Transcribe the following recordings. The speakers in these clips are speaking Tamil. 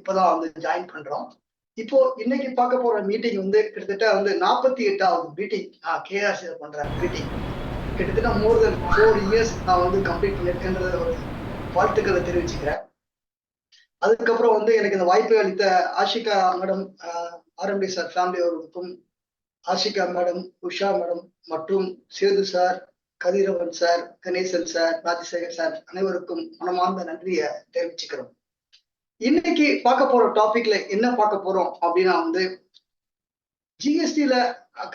இப்பதான் வந்து ஜாயின் பண்றோம். இப்போ இன்னைக்கு பார்க்க போற மீட்டிங் வந்து கிட்டத்தட்ட வந்து 48வது மீட்டிங் கேஆர்சி பண்ற மீட்டிங். கிட்டத்தட்ட மோர் தென் 4 இயர்ஸ் நான் வந்து கம்ப்ளீட் பண்ணிருக்கேன்றத ஒரு வாழ்த்துக்களை தெரிவிச்சுக்கிறேன். அதுக்கப்புறம் வந்து எனக்கு இந்த வாய்ப்பை அளித்த Ashika madam, RMD sir family அவர்களுக்கும், ஆஷிகா மேடம், உஷா மேடம் மற்றும் Sethu sir, Kathiravan sir, Ganesan sir, Rajasekar sir அனைவருக்கும் மனமார்ந்த நன்றியை தெரிவிச்சுக்கிறோம். இன்னைக்கு பார்க்க போற டாபிக்ல என்ன பார்க்க போறோம் அப்படின்னா வந்து ஜிஎஸ்டில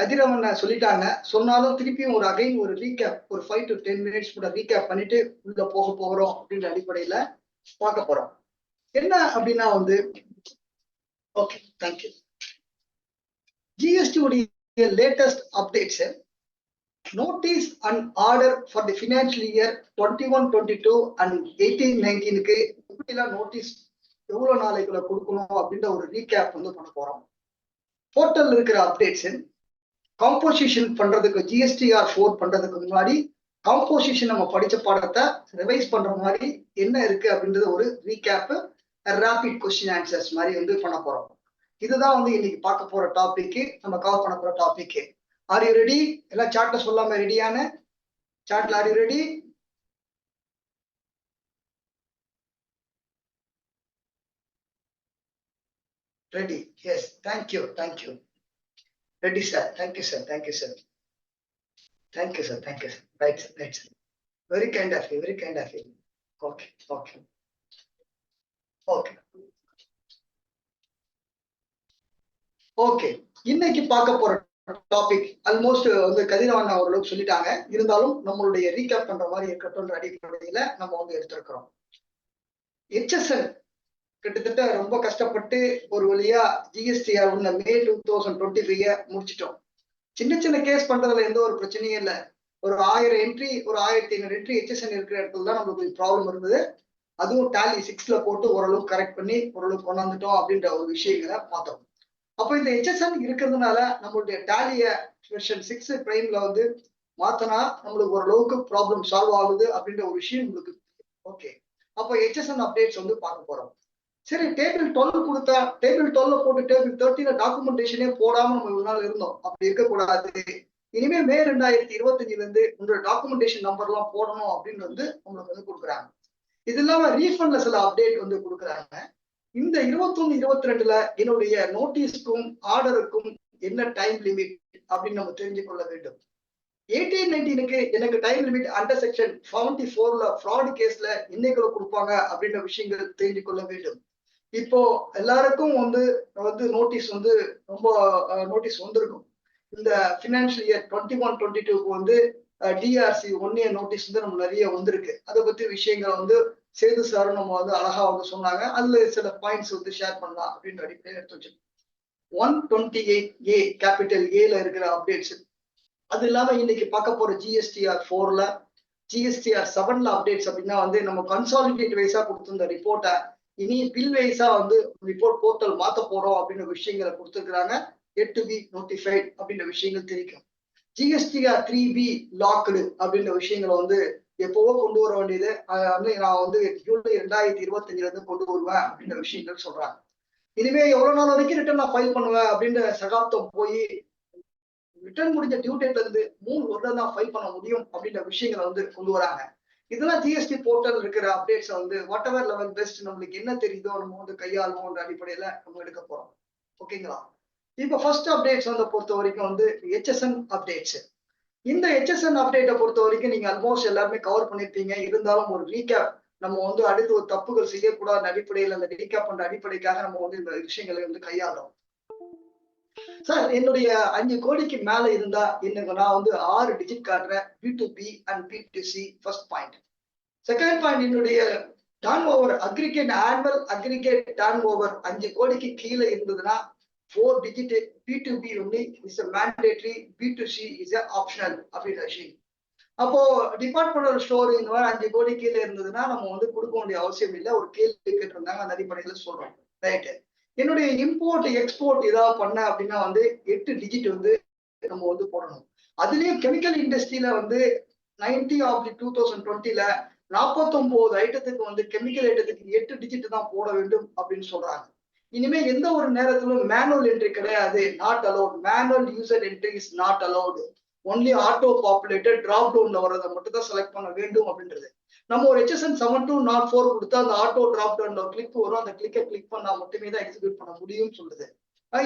கதிரவன் சொல்லிட்டாங்க, சொன்னாலும் திருப்பியும் ஒரு அகைன் ஒரு ரீகேப், ஒரு 5 to 10 minutes கூட ரீகேப் பண்ணிட்டு உள்ள போக போகிறோம் அப்படின்ற அடிப்படையில பார்க்க போறோம். என்ன அப்படின்னா வந்து ஓகே, தேங்க்யூ. ஜிஎஸ்டி உடைய latest updates, notice and order for the financial year 21-22 and 18-19க்கு எப்படிலாம் நோட்டீஸ் எவ்வளவு நாளைக்குள்ள கொடுக்கணும் அப்படின்ற ஒரு ரீகேப் வந்து பண்ண போறோம். போர்ட்டல் இருக்கிற அப்டேட்ஸ், காம்போசிஷன் பண்றதுக்கு GSTR 4 பண்றதுக்கு முன்னாடி காம்போசிஷன் நம்ம படிச்ச பாடத்தை ரிவைஸ் பண்ற மாதிரி என்ன இருக்கு அப்படின்றது ஒரு ரீகேப், ரேபிட் கொஸ்டின் ஆன்சர்ஸ் மாதிரி வந்து பண்ண போறோம். இதுதான் வந்து இன்னைக்கு பார்க்க போற டாபிக், நம்ம கவர் பண்ண போற டாபிக். R you ready? எல்லாம் சார்ட்ல சொல்லாம ரெடியான சார்ட்ல are you ready? Ready? Yes. Thank you. Thank you. Ready, sir. Thank you, sir. Thank you, sir. Thank you, sir. Thank you, sir. Right, sir. Right, sir. Very kind of you. Very kind of you. Okay. Okay. Okay. Okay. இன்னைக்கு பார்க்க போற டாபிக் ஆல்மோஸ்ட் வந்து கதிரவன் அவர்களுக்கு சொல்லிட்டாங்க, இருந்தாலும் நம்மளுடைய ரீகேப் பண்ற மாதிரி இருக்கட்டும் அடிப்படையில நம்ம வந்து எடுத்திருக்கிறோம். HSN கிட்டத்தட்ட ரொம்ப கஷ்டப்பட்டு ஒரு வழியா ஜிஎஸ்டிஆர் உள்ள மே 2025 முடிச்சிட்டோம். சின்ன சின்ன கேஸ் பண்றதுல எந்த ஒரு பிரச்சனையும் இல்லை. ஒரு 1000 என்ட்ரி, ஒரு 1500 என்ட்ரி HSN இருக்கிற இடத்துல தான் நம்மளுக்கு ப்ராப்ளம் இருந்தது. அதுவும் Tally 6ல போட்டு ஓரளவுக்கு கரெக்ட் பண்ணி ஓரளவுக்கு கொண்டாந்துட்டோம் அப்படின்ற ஒரு விஷயங்களை பார்த்தோம். அப்போ இந்த HSN இருக்கிறதுனால நம்மளுடைய Tally வெர்ஷன் 6 பிரைம்ல வந்து மாத்தினா நம்மளுக்கு ஓரளவுக்கு ப்ராப்ளம் சால்வ் ஆகுது அப்படின்ற ஒரு விஷயம் உங்களுக்கு. ஓகே, அப்போ HSN அப்டேட்ஸ் வந்து பார்க்க போறோம். சரி, டேபிள் 12 கொடுத்தா டேபிள் 12 போட்டு டேபிள் 13 டாக்குமெண்டேஷனே போடாம நம்ம ஒரு நாள் இருந்தோம். அப்படி இருக்கக்கூடாது. இனிமே மே 2025 இருந்து உங்களோட டாக்குமெண்டேஷன் நம்பர் எல்லாம் போடணும் அப்படின்னு வந்து உங்களுக்கு வந்து கொடுக்குறாங்க. இது இல்லாம ரீஃபண்ட்ல சில அப்டேட் வந்து கொடுக்குறாங்க. இந்த 21-22ல என்னுடைய நோட்டீஸ்க்கும் ஆர்டருக்கும் என்ன டைம் லிமிட் அப்படின்னு நம்ம தெரிஞ்சு கொள்ள வேண்டும். 18-19க்கு எனக்கு டைம் லிமிட் அண்டர் செக்ஷன் 74ல ஃப்ராட் கேஸ்ல இன்னைக்குள்ள கொடுப்பாங்க அப்படின்ற விஷயங்கள் தெரிஞ்சு கொள்ள வேண்டும். இப்போ எல்லாருக்கும் வந்து நோட்டீஸ் வந்து ரொம்ப நோட்டீஸ் வந்திருக்கும். இந்த பினான்சியல் இயர் 21-22க்கு வந்து DRC 1 இயர் நோட்டீஸ் வந்து நம்ம நிறைய வந்திருக்கு. அதை பத்தி விஷயங்களை வந்து சேது சார் நம்ம வந்து அழகா வந்து சொன்னாங்க. அதுல சில பாயிண்ட்ஸ் வந்து ஷேர் பண்ணலாம் அப்படின்ற அடிப்படையில் எடுத்து வச்சிருக்கோம். 128A கேபிட்டல் ஏல இருக்கிற அப்டேட்ஸ், அது இல்லாம இன்னைக்கு பார்க்க போற GSTR 4ல GSTR 7ல அப்டேட்ஸ் அப்படின்னா வந்து நம்ம கன்சாலிடேட் வைஸா கொடுத்திருந்த ரிப்போர்ட்டை இனி பில் வைஸா வந்து ரிப்போர்ட் போர்ட்டல் மாத்த போறோம் அப்படின்ற விஷயங்களை கொடுத்துருக்காங்க. yet to be notified அப்படின்ற விஷயங்கள் தெரியும். GSTR 3B லாக்டு அப்படின்ற விஷயங்களை வந்து எப்பவோ கொண்டு வர வேண்டியது வந்து நான் வந்து ஜூலை 2025 இருந்து கொண்டு வருவேன் அப்படின்ற விஷயங்கள் சொல்றாங்க. இனிமே எவ்வளவு நாள் வரைக்கும் ரிட்டர்ன் நான் ஃபைல் பண்ணுவேன் அப்படின்ற சகாப்தம் போய் ரிட்டர்ன் முடிஞ்ச டியூ டேட்ல இருந்து 3 வருடம் தான் ஃபைல் பண்ண முடியும் அப்படின்ற விஷயங்களை வந்து கொண்டு வராங்க. இதெல்லாம் ஜிஎஸ்டி போர்ட்டல் இருக்கிற அப்டேட்ஸ் வந்து வாட் எவர் லெவல் பெஸ்ட் நம்மளுக்கு என்ன தெரியுதோ நம்ம வந்து கையாளுவோன்ற அடிப்படையில நம்ம எடுக்க போறோம். ஓகேங்களா? இப்போ ஃபர்ஸ்ட் அப்டேட்ஸ் வந்து பொறுத்த வரைக்கும் வந்து HSN அப்டேட்ஸ். இந்த HSN அப்டேட்டை பொறுத்த வரைக்கும் நீங்க ஆல்மோஸ்ட் எல்லாருமே கவர் பண்ணிருப்பீங்க. இருந்தாலும் ஒரு ரீகேப், நம்ம வந்து அடுத்து ஒரு தப்புகள் செய்யக்கூடாத அடிப்படையில் அந்த ரீகேப் பண்ற அடிப்படைக்காக நம்ம வந்து இந்த விஷயங்களை வந்து கையாளுறோம். சார், என்னுடைய 5 கோடிக்கு மேல இருந்தா எனக்கு நான் வந்து 6 டிஜிட் காட்டுறேன், B2B and B2C first point. Second point, என்னுடைய turnover aggregate annual aggregate turnover 5 கோடிக்கு கீழே இருந்ததுன்னா 4 digit B2B only is a mandatory, B2C is a optional அப்படின்ற விஷயம். அப்போ டிபார்ட்மெண்டல் ஸ்டோர் இந்த மாதிரி 5 கோடி கீழே இருந்ததுன்னா நம்ம வந்து கொடுக்க வேண்டிய அவசியம் இல்லை. ஒரு கேள்வி கேட்டிருந்தாங்க, அந்த அடிப்படையில் சொல்றோம். ரைட்டு. என்னுடைய இம்போர்ட் எக்ஸ்போர்ட் ஏதாவது பண்ண அப்படின்னா வந்து 8 டிஜிட் வந்து நம்ம வந்து போடணும். அதுலயும் கெமிக்கல் இண்டஸ்ட்ரியில வந்து 2020ல 49 ஐட்டத்துக்கு வந்து கெமிக்கல் ஐட்டத்துக்கு 8 டிஜிட் தான் போட வேண்டும் அப்படின்னு சொல்றாங்க. இனிமே எந்த ஒரு நேரத்திலும் மேனுவல் என்ட்ரி கிடையாது, not allowed. Manual user entry is not allowed. Only auto populated drop டவுன்ல வரதை மட்டும் தான் செலக்ட் பண்ண வேண்டும் அப்படின்றது. நம்ம ஒரு HSN 7204 கொடுத்தா அந்த ஆட்டோ டிராப் டவுன்ல கிளிக் வரும், அந்த கிளிக்கை கிளிக் பண்ணா மட்டுமே தான் எக்ஸிக்யூட் பண்ண முடியும்னு சொல்லுது.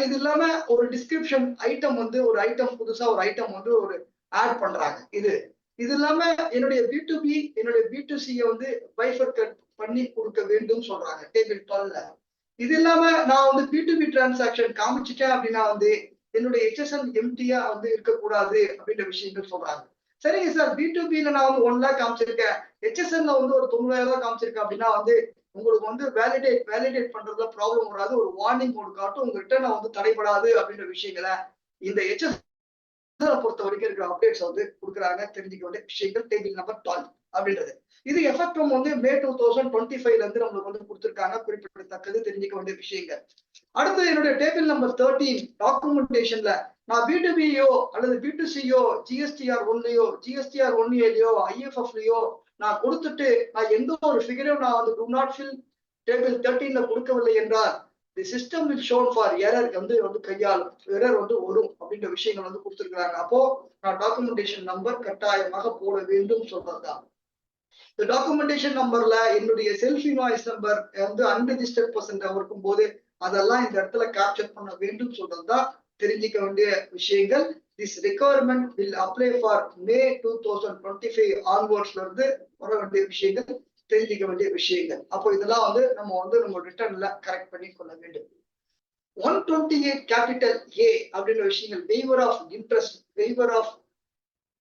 இது இல்லாம ஒரு டிஸ்கிரிப்ஷன் ஐட்டம் வந்து ஒரு ஐட்டம் புதுசா ஒரு ஐட்டம் வந்து ஒரு ஆட் பண்றாங்க. இது இல்லாம என்னுடைய B2B என்னுடைய B2C வந்து பைஃபர்கேட் பண்ணி கொடுக்க வேண்டும் சொல்றாங்க டேபிள் 12ல. இது இல்லாம நான் வந்து B2B டிரான்சாக்ஷன் காமிச்சிட்டேன் அப்படின்னா வந்து என்னுடைய HSN எம்டியா வந்து இருக்கக்கூடாது அப்படின்ற விஷயங்கள் சொல்றாங்க. சரிங்க சார், B2Bல நான் வந்து 1 lakh காமிச்சிருக்கேன், HSNல வந்து ஒரு 90,000 காமிச்சிருக்கேன் அப்படின்னா வந்து உங்களுக்கு வந்து வேலிடேட் பண்றதுல ப்ராப்ளம் வராது, ஒரு வார்னிங் போர்டு காட்டும், உங்க ரிட்டர்ன் வந்து தடைபடாது அப்படின்ற விஷயங்களை இந்த HSN பொறுத்த வரைக்கும் இருக்கிற அப்டேட்ஸ் வந்து கொடுக்குறாங்க. தெரிஞ்சுக்க வேண்டிய விஷயங்கள் டேபிள் நம்பர் 12 அப்படின்றது. இது எஃபெக்டும் வந்து மே 2025ல இருந்து நம்மளுக்கு வந்து கொடுத்திருக்காங்க, குறிப்பிடத்தக்கது, தெரிஞ்சுக்க வேண்டிய விஷயங்கள். அடுத்து என்னுடைய டேபிள் நம்பர் 13 டாக்குமெண்டேஷன்ல நான் B2Bயோ அல்லது B2Cயோ GSTR 1லயோ GSTR 1Aலயோ IFFலயோ நான் கொடுத்துட்டு நான் எந்த ஒரு ஃபிகரையும் நான் வந்து do not fill டேபிள் 13ல கொடுக்கவில்லை என்றால் the system will shown for error வந்து கையாளும், எரர் வந்து வரும் அப்படின்ற விஷயங்கள் வந்து கொடுத்துருக்காங்க. அப்போ நான் டாக்குமெண்டேஷன் நம்பர் கட்டாயமாக போட வேண்டும் சொல்றதுதான். இந்த டாக்குமெண்டேஷன் நம்பர்ல என்னுடைய செல்ஃப் இன்வாய்ஸ் நம்பர் வந்து அன்ரெஜிஸ்டர்ட் பர்சன்ட் இருக்கும் போது அதெல்லாம் இந்த இடத்துல கேப்சர் பண்ண வேண்டும் சொல்றதுதான் தெரிஞ்சிக்க வேண்டிய விஷயங்கள். This requirement will apply for May 2025 ஆன்வர்ட்ஸ்ல இருந்து வர வேண்டிய விஷயங்கள், தெரிஞ்சிக்க வேண்டிய விஷயங்கள். அப்போ இதெல்லாம் வந்து நம்ம ரிட்டர்ன்ல கரெக்ட் பண்ணி கொள்ள வேண்டும். 128 கேபிட்டல் A அப்படின்ற விஷயங்கள் waiver of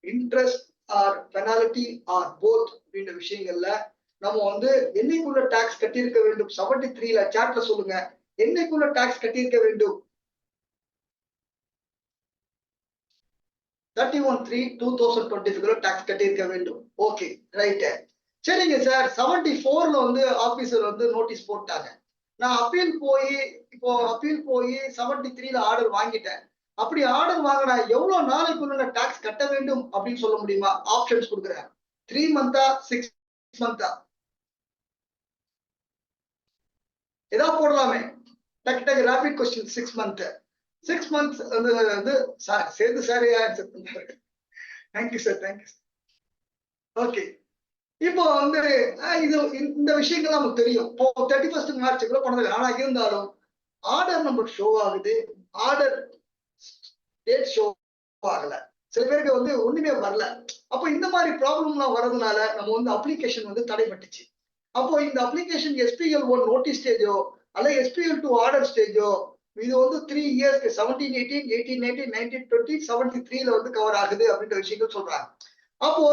interest or penalty or both அப்படின்ற விஷயங்கள்ல நம்ம வந்து என்னைக்குள்ள டாக்ஸ் கட்டியிருக்க வேண்டும். 73ல சாட்ல சொல்லுங்க, என்னைக்குள்ள டாக்ஸ் கட்டியிருக்க வேண்டும். 31/3/2025 டாக்ஸ் கட்டியிருக்க வேண்டும். Okay, right. சரிங்க சார், 74ல வந்து ஆபீசர் வந்து நோட்டீஸ் போட்டாங்க. நான் அப்பீல் போய் 73ல ஆர்டர் வாங்கிட்டேன். அப்படி ஆர்டர் வாங்கினா எவ்வளவு நாளைக்குள்ள டாக்ஸ் கட்ட வேண்டும் அப்படின்னு சொல்ல முடியுமா? ஆப்ஷன்ஸ் கொடுக்குறேன். 3 மந்தா 6 மந்தா ஏதாவது போடலாமே. டக்கு ராபிட் கொஸ்டின். 6 மந்த்ஸ் வந்து சார் சேர்ந்து சார் ஆன்சர் பண்றாரு. Thank you sir, thank you sir. Okay, இப்போ வந்து இது இந்த விஷயங்கள் நமக்கு தெரியும். இப்போ 31 மார்ச்சுக்குள்ள போனது. ஆனா இருந்தாலும் ஆர்டர் நம்பர் ஷோ ஆகுது, ஆர்டர் டேட் ஷோ ஆகல, சில பேருக்கு வந்து ஒண்ணுமே வரல. அப்போ இந்த மாதிரி ப்ராப்ளம்லாம் வரதுனால நம்ம வந்து அப்ளிகேஷன் வந்து தடைப்பட்டுச்சு. அப்போ இந்த அப்ளிகேஷன் SPL1 நோட்டீஸ் ஸ்டேஜோ அல்ல SPL2 ஆர்டர் ஸ்டேஜோ இது வந்து 3 இயர்ஸ்க்கு 17, 18, 18, 19, 19, 20, 73ல வந்து கவர் ஆகுது அப்படின்ற விஷயங்கள் சொல்றாங்க. அப்போ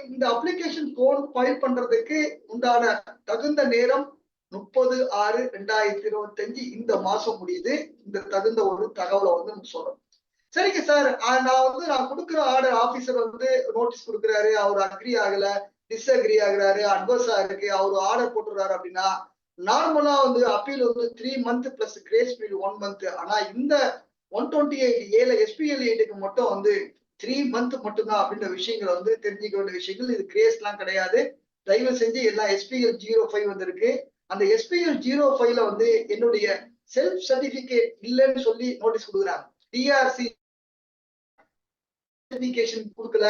இந்த அப்ளிகேஷன் ஃபைல் பண்றதுக்கு உண்டான தகுந்த நேரம் 30/6/2025 இந்த மாசம் முடியுது. இந்த தகுந்த ஒரு தகவலை வந்து நம்ம சொல்றோம். சரிங்க சார், நான் கொடுக்குற ஆர்டர் ஆபீசர் வந்து நோட்டீஸ் கொடுக்குறாரு, அவர் அக்ரி ஆகல, டிஸ்அக்ரி ஆகுறாரு, அட்வர்ஸா இருக்கு, அவர் ஆர்டர் போட்டுறாரு அப்படின்னா நார்மலா வந்து அப்பீல் வந்து 3 month plus grace period 1 month. ஆனா இந்த 128A SPL8க்கு மட்டும் வந்து 3 மந்த் மட்டும்தான் அப்படின்ற விஷயங்களை வந்து தெரிஞ்சுக்க வேண்டிய விஷயங்கள். இது கிரேஸ் எல்லாம் கிடையாது. தயவு செஞ்சு எல்லாம் SPL05 வந்திருக்கு. அந்த SPL05ல வந்து என்னுடைய செல்ஃப் சர்டிபிகேட் இல்லைன்னு சொல்லி நோட்டீஸ் கொடுக்குறாங்க. DRC சர்டிபிகேஷன் கொடுக்கல,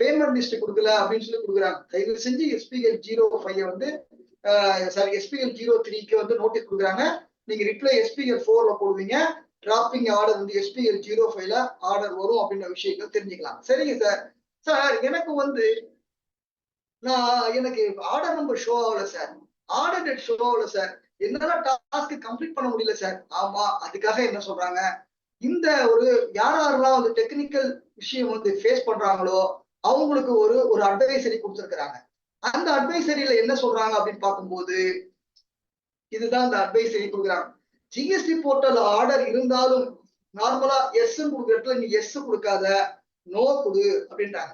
பேமெண்ட் லிஸ்ட் கொடுக்கல அப்படின்னு சொல்லி கொடுக்குறாங்க. தயவு செஞ்சு SPL05 வந்து SPL03க்கு வந்து நோட்டீஸ் கொடுக்குறாங்க. நீங்க ரிப்ளை SPL4ல போடுவீங்க, டிராப்பிங் ஆர்டர் வந்து SPL05ல ஆர்டர் வரும் அப்படின்ற விஷயங்கள் தெரிஞ்சுக்கலாம். சரிங்க சார். சார் எனக்கு வந்து எனக்கு ஆர்டர் நம்பர் ஷோ ஆகல சார், ஆர்டர் டேட் ஷோ ஆகல சார், என்னால டாஸ்க் கம்ப்ளீட் பண்ண முடியல சார். ஆமா, அதுக்காக என்ன சொல்றாங்க, இந்த ஒரு யாரெல்லாம் வந்து டெக்னிக்கல் விஷயம் வந்து ஃபேஸ் பண்றாங்களோ அவங்களுக்கு ஒரு அட்வைசரி கொடுத்துருக்காங்க. அந்த அட்வைசரியில என்ன சொல்றாங்க அப்படின்னு பார்க்கும்போது இதுதான் அந்த அட்வைசரி கொடுக்குறாங்க. GST போர்ட்டல் ஆர்டர் இருந்தாலும் நார்மலா எஸ் கொடுக்குறதுல நீ எஸ் கொடுக்காத, நோ கொடு அப்படின்றாங்க.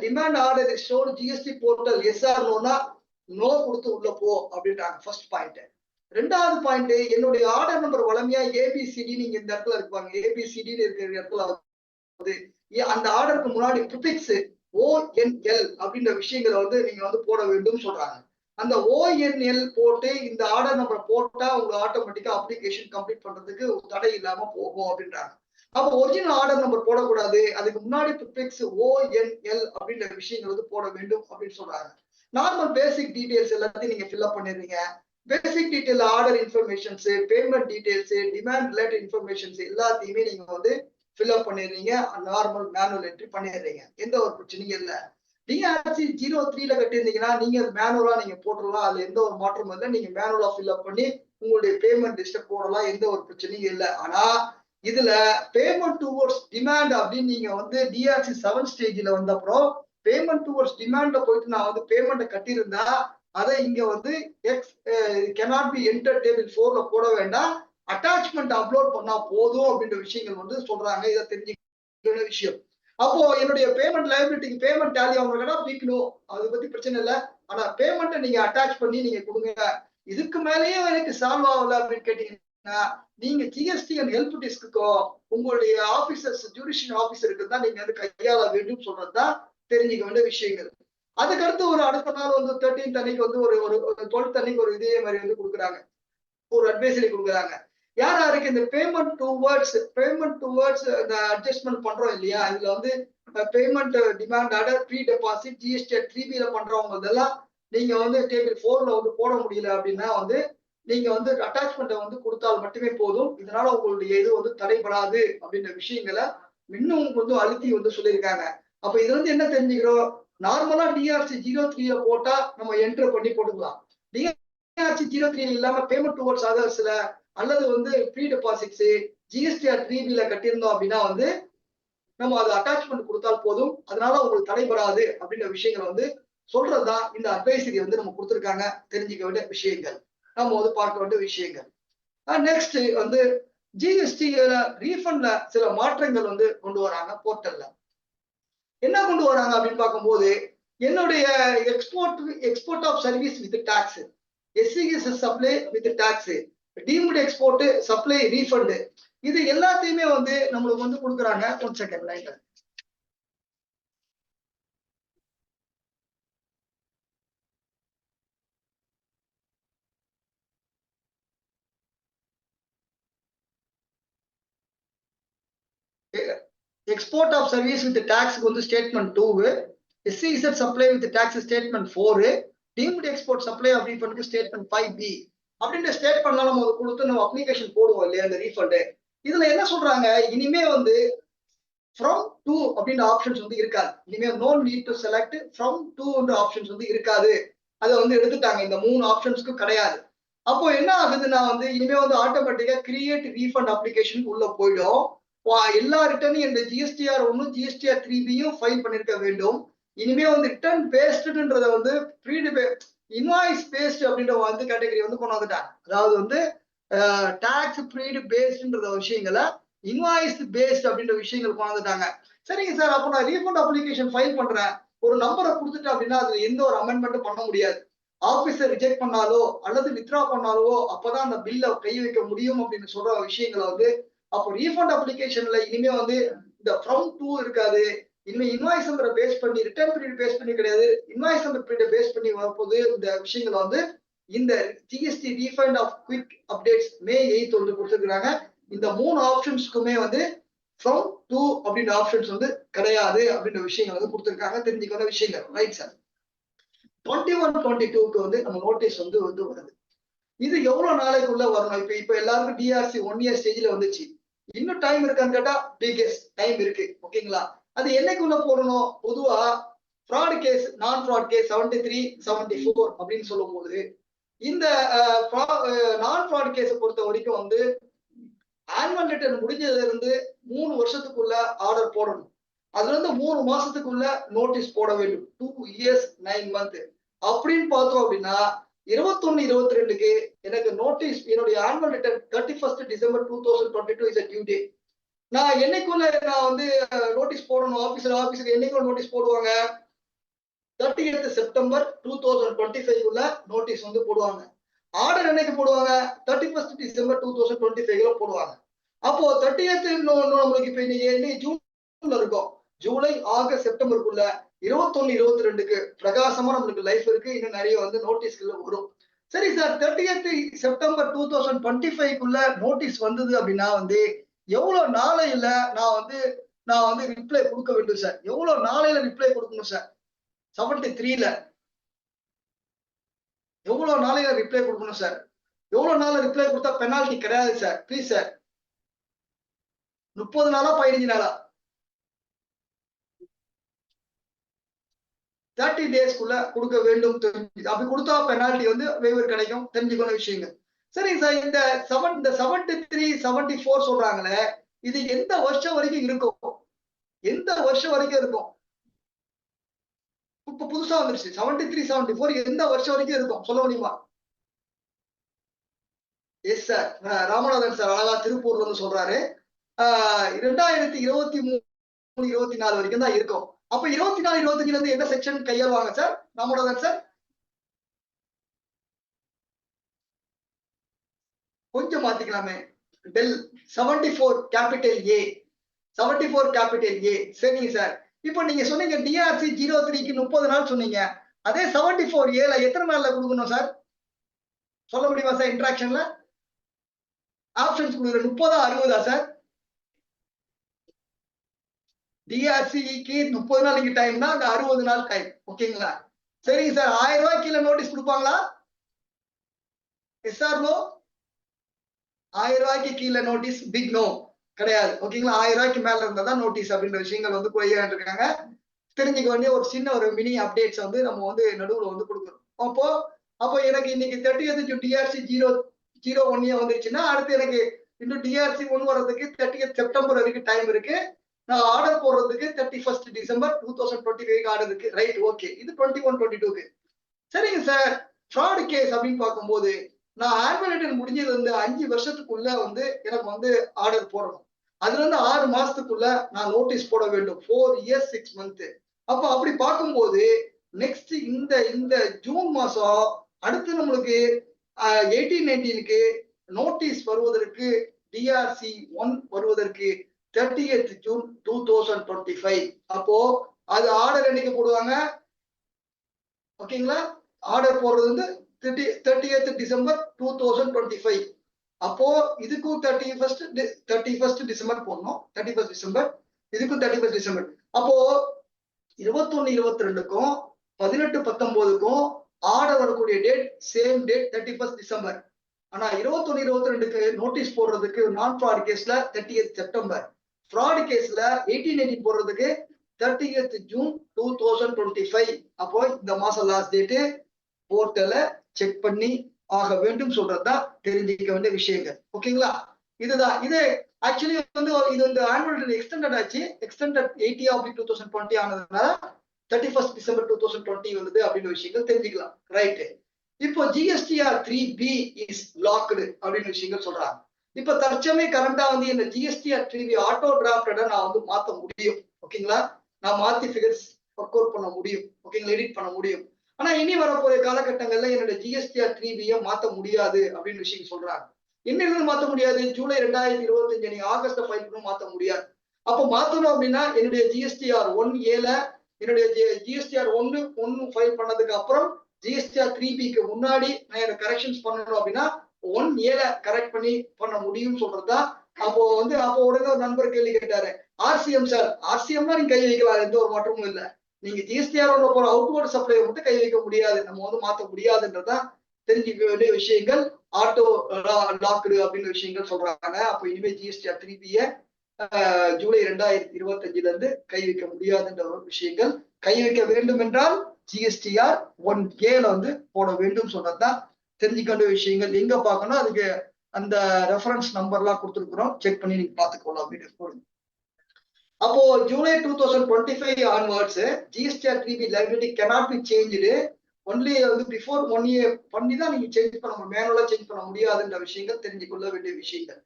Demand order is shown GST portal yes or நோனா நோ கொடுத்து உள்ள போ அப்படின்றாங்க. First point. ரெண்டாவது பாயிண்ட், என்னுடைய ஆர்டர் நம்பர் வளமையா ABCD நீங்க இந்த இடத்துல இருப்பாங்க, ABCD இருக்கிற இடத்துல வந்து அந்த ஆர்டருக்கு முன்னாடி ப்ரிஃபிக்ஸ் ONL அப்படின்ற விஷயங்களை வந்து நீங்க வந்து போட வேண்டும் சொல்றாங்க. அந்த ONL போட்டு இந்த ஆர்டர் நம்பர் போட்டா உங்களுக்கு ஆட்டோமேட்டிக்கா அப்ளிகேஷன் கம்ப்ளீட் பண்றதுக்கு தடை இல்லாம போகும் அப்படின்றாங்க. அப்ப ஒரிஜினல் ஆர்டர் நம்பர் போடக்கூடாது, அதுக்கு முன்னாடி ப்ரிஃபிக்ஸ் ONL அப்படின்ற விஷயங்கள் வந்து போட வேண்டும் அப்படின்னு சொல்றாங்க. நார்மல் பேசிக் டீடைல்ஸ் எல்லாத்தையும் நீங்க ஃபில் அப் பண்ணிடுறீங்க. Basic detail order informations, payment details, demand related informations எல்லாத்தையுமே நீங்க வந்து ஃபில் அப் பண்ணிடுறீங்க. நார்மல் மேனுவல் என்ட்ரி பண்ணிடுறீங்க. எந்த ஒரு பிரச்சனையும் இல்லை. DRC 03ல கட்டியிருந்தீங்கன்னா நீங்க மேனுவலா நீங்க போட்டுடலாம். அதுல எந்த ஒரு மாற்றமும் இல்லை. நீங்க மேனுவலா ஃபில் அப் பண்ணி உங்களுடைய பேமெண்ட் லிஸ்ட்டை போடலாம். எந்த ஒரு பிரச்சனையும் இல்லை. ஆனா இதுல பேமெண்ட் டுவர்ட்ஸ் டிமாண்ட் அப்படின்னு நீங்க வந்து DRC 7 ஸ்டேஜ்ல வந்த அப்புறம் பேமெண்ட் டுவர்ட்ஸ் டிமாண்ட போயிட்டு நான் வந்து பேமெண்ட்டை கட்டியிருந்தா அதை இங்க வந்து cannot be entered table 4ல போட வேண்டாம், அட்டாச்மெண்ட் அப்லோட் பண்ணா போதும் அப்படின்ற விஷயங்கள் வந்து சொல்றாங்க. இதை தெரிஞ்சுக்கிற விஷயம். அப்போ என்னுடைய பேமெண்ட் லைபிலிட்டிக்கு பேமெண்ட் டேலி ஆகுறதுனா பிக்கணும், அதை பத்தி பிரச்சனை இல்லை. ஆனா பேமெண்ட்டை நீங்க அட்டாச் பண்ணி நீங்க கொடுங்க. இதுக்கு மேலேயே எனக்கு சால்வ் ஆகல அப்படின்னு கேட்டீங்கன்னா நீங்க GST அண்ட் ஹெல்ப் டெஸ்க்குக்கோ உங்களுடைய ஆபீசர்ஸ் ஜுடிஷியல் ஆபீசருக்கு தான் நீங்க வந்து கையாள வேண்டும் சொல்றதுதான் தெரிஞ்சுக்க வேண்டிய விஷயங்கள். அதுக்கடுத்து ஒரு அடுத்த நாள் வந்து 13th அன்னைக்கு வந்து ஒரு 12th அன்னைக்கு ஒரு இதே மாதிரி வந்து கொடுக்குறாங்க, ஒரு அட்வைசரி கொடுக்குறாங்க. யார் யாருக்கு இந்த பேமெண்ட் டுவர்ட்ஸ் இந்த அட்ஜஸ்ட்மெண்ட் பண்றோம் இல்லையா, இதுல வந்து payment demand order, pre deposit, GST 3Bல பண்றவங்க இதெல்லாம் நீங்க வந்து டேபிள் 4ல வந்து போட முடியல அப்படின்னா வந்து நீங்க வந்து அட்டாச்மெண்ட்டை வந்து கொடுத்தால் மட்டுமே போதும். இதனால உங்களுடைய இது வந்து தடைபடாது அப்படின்ற விஷயங்களை இன்னும் வந்து அழுத்தி வந்து சொல்லியிருக்காங்க. அப்ப இதுல இருந்து என்ன தெரிஞ்சுக்கிறோம், நார்மலா DRC 03ல போட்டா நம்ம என்டர் பண்ணி போட்டுக்கலாம். DRC 03 இல்லாம பேமெண்ட் டுவர்ட்ஸ் அதர்ஸ்ல அல்லது வந்து ப்ரீ டெபாசிட்ஸ் GST 3Bல கட்டியிருந்தோம் அப்படின்னா வந்து நம்ம அது அட்டாச்மெண்ட் கொடுத்தால் போதும். அதனால உங்களுக்கு தடைபடாது அப்படின்ற விஷயங்களை வந்து சொல்றதுதான் இந்த அட்வைசரி வந்து நம்ம கொடுத்துருக்காங்க. தெரிஞ்சுக்க வேண்டிய விஷயங்கள், நம்ம வந்து பார்க்க வேண்டிய விஷயங்கள். நெக்ஸ்ட் வந்து GST ரீஃபண்ட்ல சில மாற்றங்கள் வந்து கொண்டு வராங்க. போர்ட்டல்ல என்ன கொண்டு வராங்க அப்படின்னு பார்க்கும்போது என்னுடைய export of service with tax, SCS supply with tax, deemed export supply refund, இது எல்லாத்தையுமே வந்து நம்மளுக்கு வந்து கொடுக்குறாங்க. 1 செகண்ட் லைன்ல. எக்ஸ்போர்ட் ஆஃப் சர்வீஸ் வித் டாக்ஸ்க்கு வந்து statement 2, SCZ supply with tax statement 4, deemed export supply of ரீஃபண்டுக்கு ஸ்டேட்மெண்ட் 5B அப்படின்ற ஸ்டேட்மெண்ட் நம்ம கொடுத்து நம்ம அப்ளிகேஷன் போடுவோம் இல்லையா அந்த ரீஃபண்ட். இதுல என்ன சொல்றாங்க, இனிமே வந்து ஃப்ரம் டு அப்படின்ற ஆப்ஷன்ஸ் வந்து இருக்காது. இனிமே no need to select from two options வந்து இருக்காது. அதை வந்து எடுத்துட்டாங்க. இந்த 3 ஆப்ஷன்ஸ்க்கும் கிடையாது. அப்போ என்ன ஆகுதுன்னா வந்து இனிமே வந்து ஆட்டோமேட்டிக்கா கிரியேட் ரீஃபண்ட் அப்ளிகேஷன் உள்ள போயிடும். எல்லா ரிட்டர்னையும் இந்த GSTR 1 GSTR 3Bயும் ஃபைல் பண்ணிருக்க வேண்டும். இனிமே வந்து ரிட்டர்ன் பேஸ்டுன்றத வந்து இன்வாய்ஸ் பேஸ்ட் அப்படின்ற வந்து கேட்டகரி வந்து கொண்டு வந்துட்டாங்க. அதாவது வந்து டாக்ஸ் ப்ரீடு பேஸ்டுன்ற விஷயங்களை இன்வாய்ஸ் பேஸ்ட் அப்படின்ற விஷயங்கள் கொண்டு வந்துட்டாங்க. சரிங்க சார், அப்போ நான் ரீஃபண்ட் அப்ளிகேஷன் ஃபைல் பண்றேன், ஒரு நம்பரை கொடுத்துட்டேன் அப்படின்னா அதுல எந்த ஒரு அமெண்ட்மெண்ட்டும் பண்ண முடியாது. ஆபீசர் ரிஜெக்ட் பண்ணாலோ அல்லது வித்ரா பண்ணாலோ அப்பதான் அந்த பில்ல கை வைக்க முடியும் அப்படின்னு சொல்ற விஷயங்களை வந்து அப்போ ரீஃபண்ட் அப்ளிகேஷன்ல இனிமே வந்து இந்த ஃப்ரம் டு இருக்காது. இனிமே இன்வாய்ஸ் நம்பரை பேஸ் பண்ணி ரிட்டர்ன் பீரியட் பேஸ் பண்ணி கிடையாது, இன்வாய்ஸ் நம்பர் பீரியட் பேஸ் பண்ணி வரப்போது. இந்த விஷயங்களை வந்து இந்த GST refund of quick updates May 8 வந்து கொடுத்துருக்காங்க. இந்த 3 ஆப்ஷன்ஸ்க்குமே வந்து ஃப்ரம் டு அப்படின்ற ஆப்ஷன்ஸ் வந்து கிடையாது அப்படின்ற விஷயங்கள் வந்து கொடுத்துருக்காங்க. தெரிஞ்சுக்கிற விஷயங்கள். Right sir. 21-22க்கு வந்து நம்ம நோட்டீஸ் வந்து வருது. இது எவ்வளவு நாளைக்குள்ள வரணும்? இப்ப எல்லாருக்கும் DRC 1 year ஸ்டேஜ்ல வந்துச்சு. இன்னும் டைம் இருக்கான்னு கேட்டா பிகெஸ்ட் டைம் இருக்கு. ஓகேங்களா? அது என்னைக்குள்ள போடணும்? பொதுவா ஃப்ராட் கேஸ், நான் ஃப்ராட் கேஸ் 73, 74 அப்படின்னு சொல்லும் போது இந்த நான் ஃப்ராட் கேஸை பொறுத்த வரைக்கும் வந்து ஆனுவல் ரிட்டர்ன் முடிஞ்சதுல இருந்து 3 வருஷத்துக்குள்ள ஆர்டர் போடணும். அதுல இருந்து 3 மாசத்துக்குள்ள நோட்டீஸ் போட வேண்டும். 2 years 9 months அப்படின்னு பார்த்தோம் அப்படின்னா 21-22க்கு எனக்கு நோட்டீஸ், என்னுடைய annual return 31st December 2022 is a due date. நான் என்னைக்குள்ள நான் வந்து நோட்டீஸ் போடணும்? ஆபீசர் என்னைக்குள்ள நோட்டீஸ் போடுவாங்க? 30th September 2025 நோட்டீஸ் வந்து போடுவாங்க. ஆர்டர் என்னைக்கு போடுவாங்க? 31st December 2025 போடுவாங்க. அப்போ 30th நம்மளுக்கு இப்ப இன்னைக்கு ஜூன்ல இருக்கும். ஜூலை, ஆகஸ்ட், செப்டம்பருக்குள்ள 21 22க்கு பிரகாசமா நம்மளுக்கு லைஃப் இருக்கு. இன்னும் நிறைய வந்து நோட்டீஸ்ல வரும். சரி சார், 30th செப்டம்பர் 2025க்குள்ள நோட்டீஸ் வந்தது அப்படின்னா வந்து எவ்வளவு நாளையில நான் வந்து ரிப்ளை கொடுக்க வேண்டும் சார்? எவ்வளவு நாளையில ரிப்ளை கொடுக்கணும் சார்? 73ல எவ்வளவு நாளையில ரிப்ளை கொடுக்கணும் சார்? எவ்வளவு நாள் ரிப்ளை கொடுத்தா பெனால்டி கிடையாது சார்? Please sir. 30 நாளா 15 நாளா? 30 டேஸ்க்குள்ள கொடுக்க வேண்டும். அப்படி கொடுத்தா பெனால்டி வந்து வேவர் கிடைக்கும். தெரிஞ்சுக்கணும் விஷயங்கள். சரி சார், இந்த 73 74 சொல்றாங்களே, இது எந்த வருஷம் வரைக்கும் இருக்கும்? எந்த வருஷம் வரைக்கும் இருக்கும்? இப்ப புதுசா வந்துருச்சு 73 74 எந்த வருஷம் வரைக்கும் இருக்கும் சொல்ல முடியுமா? எஸ் சார், ராமநாதன் சார் அழகா திருப்பூர்ல இருந்து சொல்றாரு. 2023 24 வரைக்கும் தான் இருக்கும். அப்ப 24 25ல இருந்து என்ன செக்ஷன் கையாளுவாங்க சார் ராமநாதன் சார்? கொஞ்சம் மாத்திக்கலாமே. டெல் 74 கேபிட்டல் ஏ 74 கேபிட்டல் ஏ. சரிங்க சார். இப்போ நீங்க சொன்னீங்க டிஆர்சி 03க்கு 30 நாள் சொன்னீங்க. அதே 74 ஏல எத்தனை நாள்ல கொடுக்கணும் சார்? சொல்ல முடியுமா சார்? இன்ட்ராக்ஷன்ல ஆப்ஷன்ஸ் கொடுக்குற 30 60 சார்? டிஆர்சிக்கு 30 நாள் இங்க டைம்னா அங்க 60 நாள் டைம். ஓகேங்களா? சரிங்க சார். 1000 ரூபாய் கீழே நோட்டீஸ் கொடுப்பாங்களா? S R no? 1000 ரூபாய்க்கு கீழே நோட்டீஸ் பிக் நோ கிடையாது. ஓகேங்களா? 1000 ரூபாய்க்கு மேல இருந்தா தான் நோட்டீஸ் அப்படின்ற விஷயங்கள் வந்து போயிட்டு இருக்காங்க. தெரிஞ்சுக்க வேண்டிய ஒரு சின்ன ஒரு மினி அப்டேட்ஸ் வந்து நம்ம வந்து நடுவுல வந்து கொடுக்கணும். அப்போ எனக்கு இன்னைக்கு 30th டிஆர்சி 001 வந்துருச்சுன்னா அடுத்து எனக்கு இன்னும் டிஆர்சி 1 வர்றதுக்கு 30th செப்டம்பர் வரைக்கும் டைம் இருக்கு. நான் ஆர்டர் போடுறதுக்கு 31st டிசம்பர் 2025 ஆர்டர் இருக்கு. Right, okay. இது 21 22க்கு. சரிங்க சார். ஃப்ராட் கேஸ் அப்படின்னு பார்க்கும்போது நான் ஆனுவல் ரிட்டர்ன் முடிஞ்சது வந்து 5 வருஷத்துக்குள்ள வந்து எனக்கு வந்து ஆர்டர் போடணும். அதுல இருந்து 6 மாசத்துக்குள்ள நான் நோட்டீஸ் போட வேண்டும். 4 years 6 months. அப்ப அப்படி பார்க்கும்போது நெக்ஸ்ட் இந்த ஜூன் மாசம் அடுத்து நம்மளுக்கு 18-19க்கு நோட்டீஸ் வருவதற்கு டிஆர்சி 1 வருவதற்கு 30th ஜூன் 2025. அப்போ அது ஆர்டர் என்னைக்கு போடுவாங்க? ஓகேங்களா? ஆர்டர் போடுறது வந்து 30th டிசம்பர் 2025. அப்போ இதுக்கும் 31st டிசம்பர் போடணும். 31st டிசம்பர், இதுக்கும் 31st டிசம்பர். அப்போ 21 22க்கும் 18 19க்கும் ஆர்டர் வரக்கூடிய date same date 31st December. ஆனா 21 22க்கு நோட்டீஸ் போடுறதுக்கு நான் ஃப்ராட் கேஸ்ல 30th செப்டம்பர், ஃப்ராட் கேஸ்ல 18-19 போடுறதுக்கு 30th ஜூன் 2025. அப்போ இந்த மாசம் லாஸ்ட் டேட்டு போர்ட்டல செக் பண்ணி ஆக வேண்டும் சொல்றதுதான் தெரிஞ்சுக்க வேண்டிய விஷயங்கள். ஓகேங்களா? இதுதான் இது ஆக்சுவலி வந்து இது வந்து ஆனுவல் எக்ஸ்டெண்டட் ஆச்சு. எக்ஸ்டெண்டட் 80/2020 ஆனதுனால 31st டிசம்பர் 2020 வந்தது அப்படின்ற விஷயங்கள் தெரிஞ்சுக்கலாம். ரைட். இப்போ GSTR 3B இஸ் லாக்டு அப்படின்னு விஷயங்கள் சொல்றாங்க. இப்ப தற்சமே கரண்டா வந்து இந்த GSTR 3B ஆட்டோ டிராஃப்டட நான் வந்து மாத்த முடியும். ஓகேங்களா? நான் மாத்தி ஃபிகர்ஸ் ஒர்க் அவுட் பண்ண முடியும். ஓகேங்களா? எடிட் பண்ண முடியும். ஆனா இனி வரப்போற காலகட்டங்கள்ல என்னோட GSTR 3B மாத்த முடியாது அப்படின்னு விஷயம் சொல்றாங்க. என்ன மாத்த முடியாது? ஜூலை 2025 நீங்க ஆகஸ்ட் ஃபைல் பண்ணி மாத்த முடியாது. அப்ப மாத்தணும் அப்படின்னா என்னுடைய GSTR 1A என்னுடைய GSTR 1 ஃபைல் பண்ணதுக்கு அப்புறம் GSTR 3Bக்கு முன்னாடி நான் என்ன கரெக்ஷன்ஸ் பண்ணணும் அப்படின்னா 1A கரெக்ட் பண்ணி பண்ண முடியும் சொல்றதுதான். அப்போ உடனே ஒரு நண்பர் கேள்வி கேட்டாரு, RCM சார், RCMனா நீங்க கை வைக்கலாம், எந்த ஒரு மாற்றமும் இல்லை. நீங்க GSTR போற அவுட்வர்ட் சப்ளை மட்டும் கை வைக்க முடியாது, நம்ம வந்து மாத்த முடியாதுன்றதான் தெரிஞ்சுக்க வேண்டிய விஷயங்கள். ஆட்டோ லாக்டு அப்படின்னு விஷயங்கள் சொல்றாங்க. அப்ப இனிமே GSTR 3B ஜூலை 2025 இருந்து கை வைக்க முடியாதுன்ற ஒரு விஷயங்கள். கை வைக்க வேண்டும் என்றால் GSTR 1A வந்து போட வேண்டும் சொல்றதுதான் தெரிஞ்சுக்க வேண்டிய விஷயங்கள். எங்க பார்க்கணும், அதுக்கு அந்த ரெஃபரன்ஸ் நம்பர் எல்லாம் கொடுத்துருக்கிறோம், செக் பண்ணி நீங்க பாத்துக்கோலாம் வீடியோ போடுங்க. அப்போ July 2025 onwards GSTR 3B liability cannot be changed. Only வந்து பிஃபோர் 1A பண்ணி தான் நீங்க சேஞ்ச் பண்ண முடியும், மேனுவலா சேஞ்ச் பண்ண முடியாதுன்ற விஷயங்கள் தெரிஞ்சுக்கொள்ள வேண்டிய விஷயங்கள்.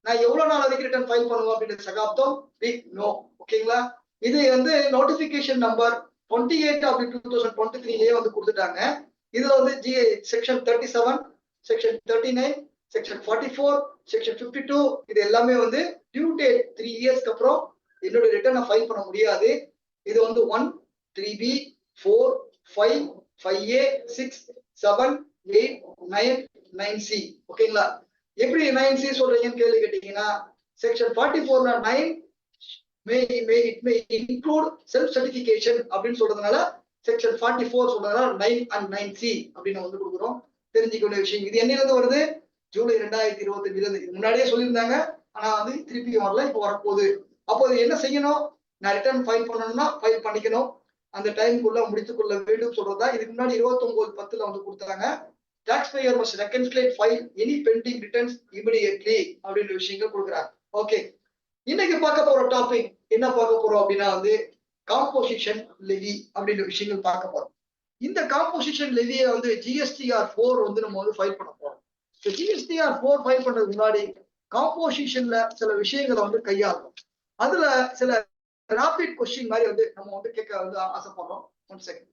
நான் எவ்வளவு நாள் வரைக்கும் ரிட்டர்ன் ஃபைல் பண்ணுவோம் அப்படின்ற சகாப்தம் பிக் நோ. ஓகேங்களா? இது வந்து நோட்டிபிகேஷன் நம்பர் 28/2023 வந்து கொடுத்துட்டாங்க. இதுல வந்து செக்ஷன் 37, செக்ஷன் 39, செக்ஷன் 44, செக்ஷன் 52 இது எல்லாமே வந்து டியூ டேட் 3 இயர்ஸ்க்கு அப்புறம் என்னோட ரிட்டர்னை ஃபைல் பண்ண முடியாது. இது வந்து 1 3B 4 5 5A 6 7 8 9 9C. ஓகேங்களா? எப்படி 9C சொல்றீங்கன்னு கேள்வி கேட்டீங்கன்னா section 44ல 9 it may include self certification அப்படின்னு சொல்றதுனால செக்ஷன் 44 சொல்றதுனால 9 and 9C அப்படின்னு வந்து கொடுக்குறோம். தெரிஞ்சுக்க வேண்டிய விஷயம் இது என்னிலிருந்து வருது? ஜூலை 2025 இருந்து. முன்னாடியே சொல்லியிருந்தாங்க, ஆனா வந்து திருப்பி வரல, இப்போ வரப்போகுது. அப்போ என்ன செய்யணும்? நான் ரிட்டர்ன் ஃபைல் பண்ணணும்னா ஃபைல் பண்ணிக்கணும், அந்த டைமுக்குள்ள முடித்துக் கொள்ள வேண்டும் சொல்றதா. இதுக்கு முன்னாடி 29/10 வந்து கொடுத்தாங்க. taxpayer must reconcile file any pending returns immediately அப்படின்ற விஷயங்கள் கொடுக்குறாங்க. ஓகே, இன்னைக்கு பார்க்க போற டாபிக் என்ன பார்க்க போறோம் அப்படின்னா வந்து காம்போசிஷன் லெவி அப்படின்ற விஷயங்கள் பார்க்க போறோம். இந்த காம்போசிஷன் லெவியை வந்து GSTR 4 வந்து நம்ம வந்து ஃபைல் பண்ண போறோம். GSTR 4 ஃபைல் பண்றதுக்கு முன்னாடி காம்போசிஷன்ல சில விஷயங்களை வந்து கையாளணும். அதுல சில ராபிட் கொஸ்டின் மாதிரி வந்து நம்ம வந்து கேட்க வந்து ஆசைப்படுறோம். 1 செகண்ட்.